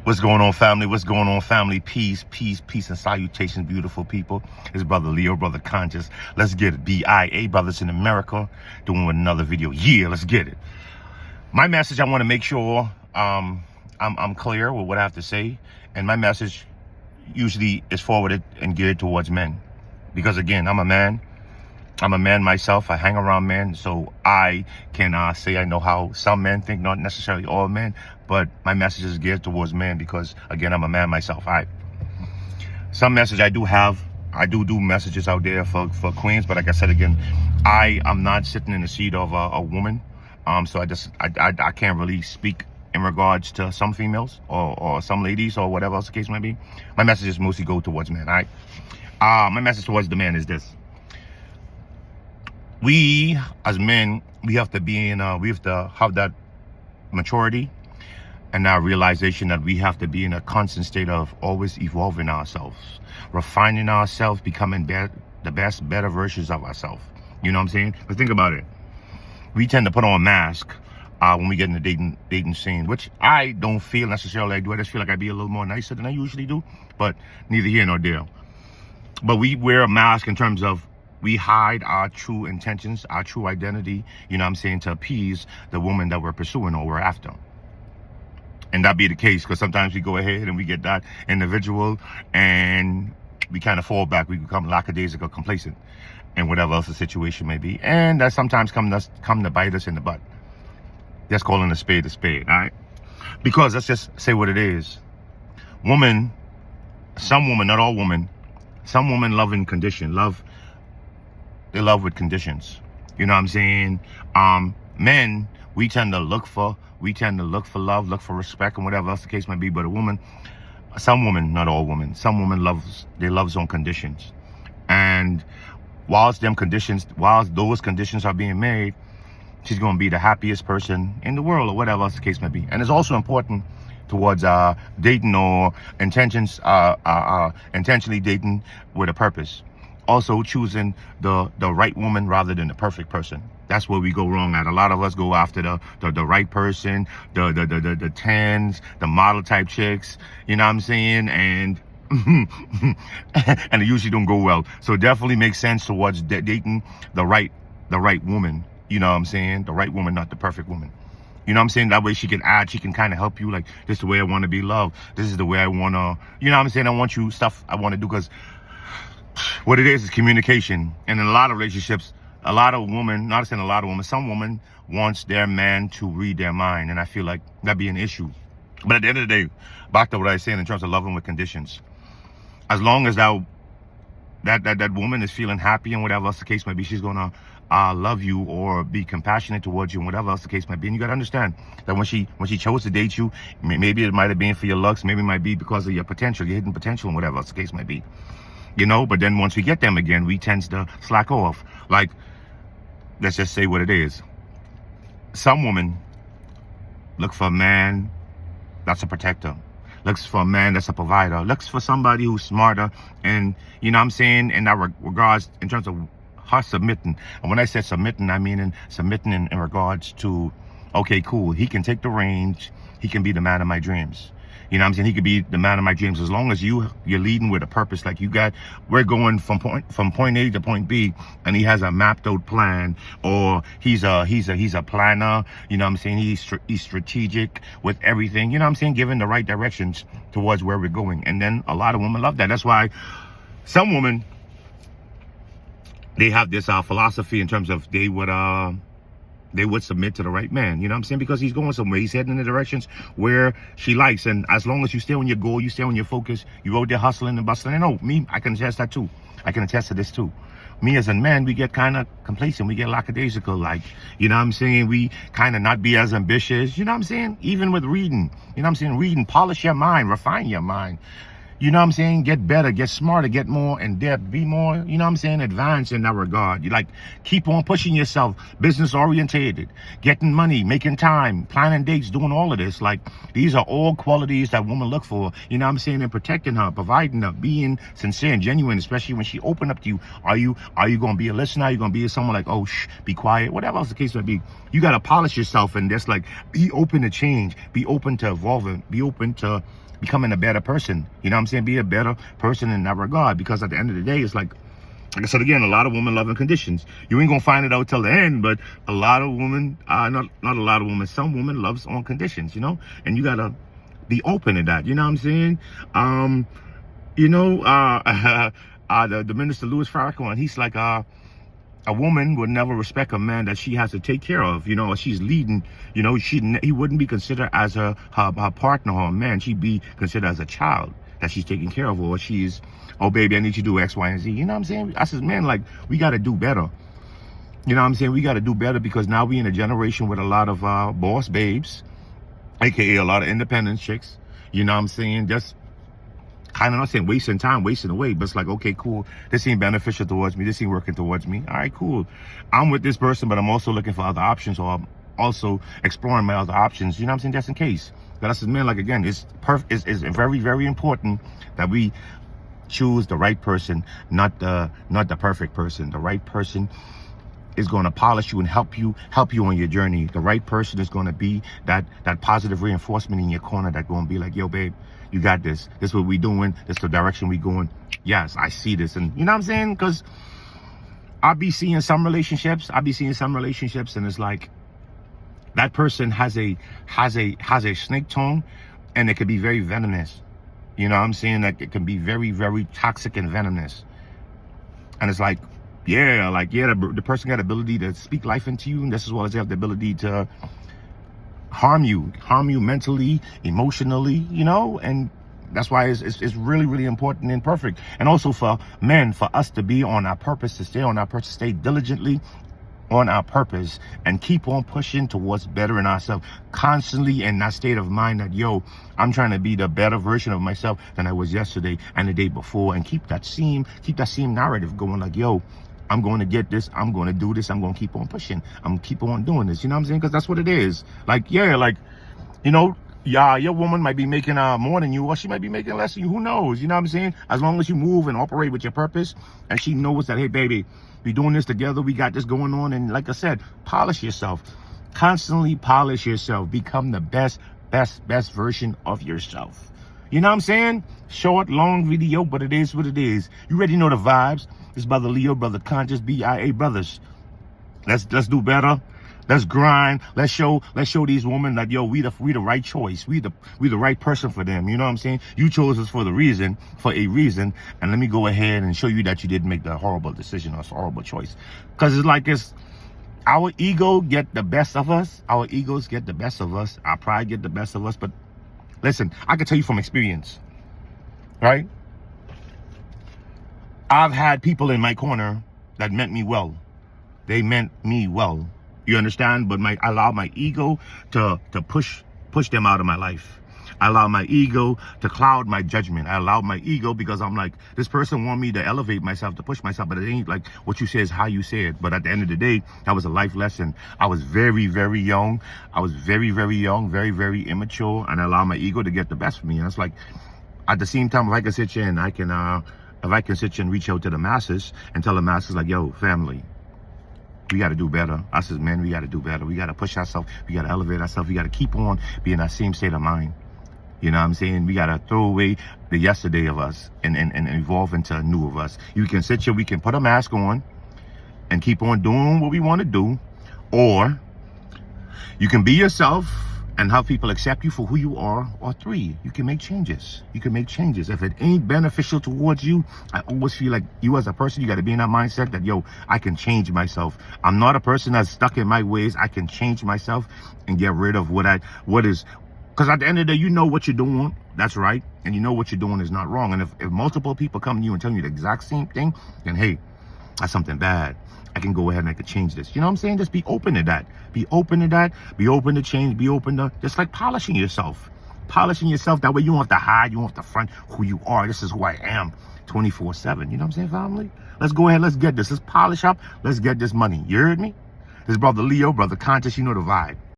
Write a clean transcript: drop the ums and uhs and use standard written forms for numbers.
What's going on, family? What's going on, family? Peace, peace, peace, and salutations, beautiful people. It's Brother Leo, Brother Conscious. Let's get it. BIA, Brothers in America, doing another video. Yeah, let's get it. My message, I want to make sure I'm clear with what I have to say. And my message usually is forwarded and geared towards men. Because, again, I'm a man. I'm a man myself. I hang around men, so I can say I know how some men think, not necessarily all men, but my message is geared towards men because, again, I'm a man myself. All right. Some message I do have. I do messages out there for queens, but like I said again, I am not sitting in the seat of a woman. So I can't really speak in regards to some females or some ladies or whatever else the case might be. My message is mostly go towards men. All right. My message towards the man is this. We as men, we have to have that maturity and that realization that we have to be in a constant state of always evolving ourselves, refining ourselves, becoming better versions of ourselves. You know what I'm saying? But think about it. We tend to put on a mask when we get in the dating scene, which I don't feel necessarily I do. I just feel like I be a little more nicer than I usually do, but neither here nor there. But we wear a mask in terms of we hide our true intentions, our true identity, you know what I'm saying, to appease the woman that we're pursuing or we're after. And that be the case, because sometimes we go ahead and we get that individual and we kind of fall back. We become lackadaisical, complacent, and whatever else the situation may be. And that sometimes come to bite us in the butt. Just calling a spade, all right? Because let's just say what it is. Some women, not all women, some women love in condition, they love with conditions. You know what I'm saying? Men, we tend to look for love, look for respect, and whatever else the case might be. But some women, not all women, some women loves on conditions. And whilst those conditions are being made, she's going to be the happiest person in the world, or whatever else the case might be. And it's also important towards dating or intentionally dating with a purpose. Also choosing the right woman rather than the perfect person. That's where we go wrong at. A lot of us go after the right person, the 10s, the model type chicks, you know what I'm saying? And and it usually don't go well. So it definitely makes sense towards dating the right woman, you know what I'm saying? The right woman, not the perfect woman. You know what I'm saying? That way she can kind of help you, like, this is the way I want to be loved. This is the way I want to, you know what I'm saying? I want you stuff I want to do, because what it is communication. And in a lot of relationships, a lot of women, not saying a lot of women, some women wants their man to read their mind. And I feel like that'd be an issue. But at the end of the day, back to what I was saying in terms of loving with conditions. As long as that woman is feeling happy and whatever else the case might be, she's going to love you or be compassionate towards you and whatever else the case might be. And you got to understand that when she chose to date you, maybe it might have been for your looks, maybe it might be because of your potential, your hidden potential, and whatever else the case might be. You know, but then once we get them again, we tend to slack off. Like, let's just say what it is. Some women look for a man that's a protector. Looks for a man that's a provider. Looks for somebody who's smarter. And, you know what I'm saying, in that regards, in terms of her submitting. And when I said submitting, I mean submitting in regards to, okay, cool, he can take the reins. He can be the man of my dreams. You know what I'm saying? He could be the man of my dreams as long as you're leading with a purpose. Like we're going from point A to point B, and he has a mapped out plan, or he's a planner. You know what I'm saying? He's strategic with everything. You know what I'm saying? Giving the right directions towards where we're going. And then a lot of women love that. That's why some women, they have this philosophy in terms of they would submit to the right man, you know what I'm saying? Because he's going somewhere. He's heading in the directions where she likes. And as long as you stay on your goal, you stay on your focus, you out there hustling and bustling. I know, me, I can attest that too. I can attest to this too. Me as a man, we get kind of complacent. We get lackadaisical, like, you know what I'm saying? We kind of not be as ambitious, you know what I'm saying? Even with reading, you know what I'm saying? Reading, polish your mind, refine your mind. You know what I'm saying? Get better, get smarter, get more in depth, be more, you know what I'm saying, advanced in that regard. You like keep on pushing yourself, business orientated, getting money, making time, planning dates, doing all of this. Like these are all qualities that women look for, you know what I'm saying, and protecting her, providing her, being sincere and genuine, especially when she open up to you. Are you gonna be a listener? Are you gonna be someone like, oh shh, be quiet, whatever else the case may be? You gotta polish yourself and just like be open to change, be open to evolving, be open to becoming a better person. You know what I'm saying? Be a better person in that regard, because at the end of the day, it's like I said again, a lot of women love in conditions. You ain't gonna find it out till the end, but a lot of women, not a lot of women, some women loves on conditions, you know, and you gotta be open to that. You know what I'm saying? The minister Louis Farrakhan, he's like, a woman would never respect a man that she has to take care of, you know, or she's leading, you know, he wouldn't be considered as her partner or a man. She'd be considered as a child that she's taking care of, or she's, oh baby, I need you to do X, Y, and Z. You know what I'm saying? I said, man, like, we got to do better. You know what I'm saying? We got to do better, because now we in a generation with a lot of boss babes, aka a lot of independent chicks. You know what I'm saying? Just kind of not saying wasting time, wasting away, but it's like, okay, cool. This ain't beneficial towards me. This ain't working towards me. All right, cool. I'm with this person, but I'm also looking for other options, or I'm also exploring my other options. You know what I'm saying? Just in case. But I said, man, like again, it's very, very important that we choose the right person, not the perfect person. The right person is going to polish you and help you on your journey. The right person is going to be that positive reinforcement in your corner, that going to be like, yo, babe, you got this. This is what we doing. This is the direction we going. Yes, I see this. And you know what I'm saying? Because I be seeing some relationships, and it's like that person has a snake tongue, and it could be very venomous. You know what I'm saying? Like it can be very, very toxic and venomous. And it's like, the person got the ability to speak life into you, and just as well as they have the ability to harm you mentally, emotionally, you know. And that's why it's really, really important and perfect. And also for men, for us to be on our purpose, to stay on our purpose, stay diligently on our purpose, and keep on pushing towards bettering ourselves constantly in that state of mind that, yo, I'm trying to be the better version of myself than I was yesterday and the day before, and keep that same narrative going, like, yo, I'm going to get this, I'm going to do this, I'm going to keep on pushing, I'm going to keep on doing this. You know what I'm saying? Because that's what it is. Like, yeah, like, you know, your woman might be making more than you, or she might be making less than you. Who knows? You know what I'm saying? As long as you move and operate with your purpose, and she knows that, hey, baby, we doing this together, we got this going on. And like I said, polish yourself. Constantly polish yourself. Become the best version of yourself. You know what I'm saying? Short, long video, but it is what it is. You already know the vibes. This brother Leo, brother Conscious, BIA brothers. Let's do better. Let's grind. Let's show these women that, yo, we the right choice. We the right person for them. You know what I'm saying? You chose us for a reason. And let me go ahead and show you that you didn't make the horrible decision or horrible choice. Because it's like our ego get the best of us. Our egos get the best of us. Our pride get the best of us. But listen, I can tell you from experience, right? I've had people in my corner that meant me well. They meant me well. You understand? But I allow my ego to push them out of my life. I allow my ego to cloud my judgment. I allow my ego, because I'm like, this person want me to elevate myself, to push myself, but it ain't like what you say is how you say it. But at the end of the day, that was a life lesson. I was very, very young. Very, very immature, and I allow my ego to get the best of me. And it's like, at the same time, if I can sit here and reach out to the masses and tell the masses, like, yo, family, we got to do better. Us as men, we got to do better. We got to push ourselves. We got to elevate ourselves. We got to keep on being in that same state of mind. You know what I'm saying? We got to throw away the yesterday of us and evolve into a new of us. You can sit here, we can put a mask on and keep on doing what we want to do. Or you can be yourself and have people accept you for who you are. Or 3, you can make changes. If it ain't beneficial towards you, I always feel like you as a person, you got to be in that mindset that, yo, I can change myself. I'm not a person that's stuck in my ways. I can change myself and get rid of what is, because at the end of the day, you know what you're doing, that's right, and you know what you're doing is not wrong. And if multiple people come to you and tell you the exact same thing, then hey, that's something bad. I can go ahead and I can change this. You know what I'm saying? Just be open to that. Be open to change. Be open to just like polishing yourself. polishing yourself. That way you don't have to hide, you don't have to front who you are. This is who I am 24/7. You know what I'm saying, family? Let's go ahead, let's get this. Let's polish up, let's get this money. You heard me? This is Brother Leo, Brother Conscious, you know the vibe.